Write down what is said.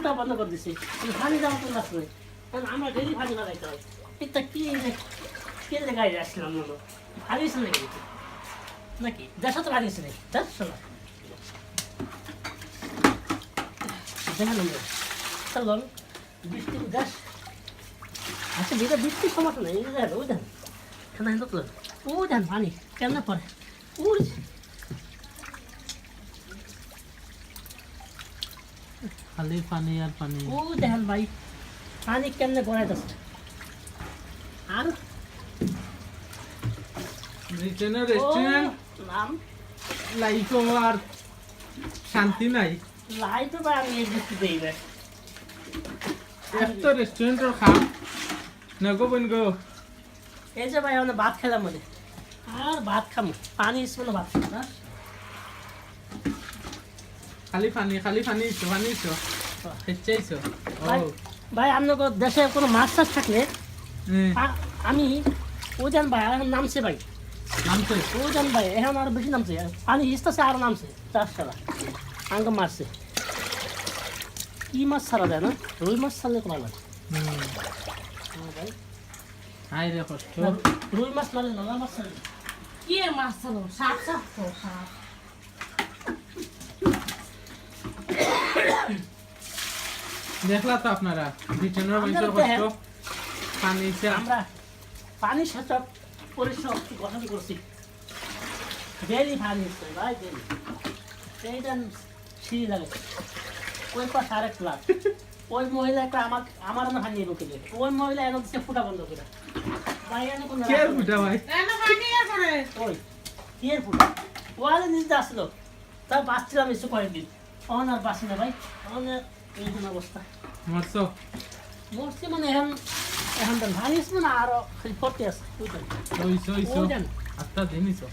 ফুটা বন্ধ করে দিছি পানি যাওয়া কোন রাস্তা নেই কারণ আমরা ডেলি পানি বানাইতে হয় এটা কি কে গাড়ি আসছিলাম না ভারী ছিল নাকি দেড়শো তো লাগিয়েছে নাকি 150 দেখেন চলো বৃষ্টি গ্যাস আচ্ছা যেটা বৃষ্টির সমস্যা নেই দেখেন ওই দেন ঠান্ডা হিন্দু তো ও দেন পানি কেমন পরে ওই খালি পানি আর পানি ও দেখেন ভাই পানি কেমনে গড়াই যাচ্ছে আর ব্রিটেনের রেস্টুরেন্ট নাম লাইফও আর শান্তি নাই লাইট তো আমি এই বৃষ্টি দেই ভাই এত রেস্টুরেন্টের খাম নগো বইন গো এই যে ভাই আমরা ভাত খেলাম মধ্যে আর ভাত খাম পানি ইসলো ভাত খাম না খালি পানি ইসো হেচ্ছাইছো ভাই ভাই আপনার দেশে কোনো মাছ চাষ থাকলে আমি ওজান ভাই এখন নামছে ভাই নামছে ওজান ভাই এখন আরো বেশি নামছে পানি ইস্তাছে আরো নামছে 4 সালা আঙ্গ মারছে কি মাছ ছাড়া যায় না রুই মাছ ছাড়লে তো ভালো ভাই আই রে কষ্ট রুই মাছ মারলে না মাছ ছাড়লে কি এর মাছ চালো সাপ সাপ তো সাপ দেখলা তো আপনারা ব্রিটেনের মানুষের কষ্ট পানি ইসে আমরা পানি সেচক পরিশ্রম গঠন করছি ডেলি পানি ইচ্ছে ভাই ডেলি সেইটা সিঁড়ি লাগে ওই পাশে আরেক প্লাট ওই মহিলা একটা আমার না ভাঙিয়ে ঢুকে দেবে ওই মহিলা এখন সে ফুটা বন্ধ করে ভাই এনে কোনো কে বুঝা ভাই এনে পানি এ করে ওই কি এর ফুটা ওয়ালে নিজে আসলো তার বাঁচছিলাম এসে কয়েকদিন অন আর বাঁচি না ভাই অন এইরকম অবস্থা মরছো মরছি মানে এখন ভাঙিস না আরো পড়তে আছে বুঝলেন ওইসো ওই দেন আত্মা দিনিছো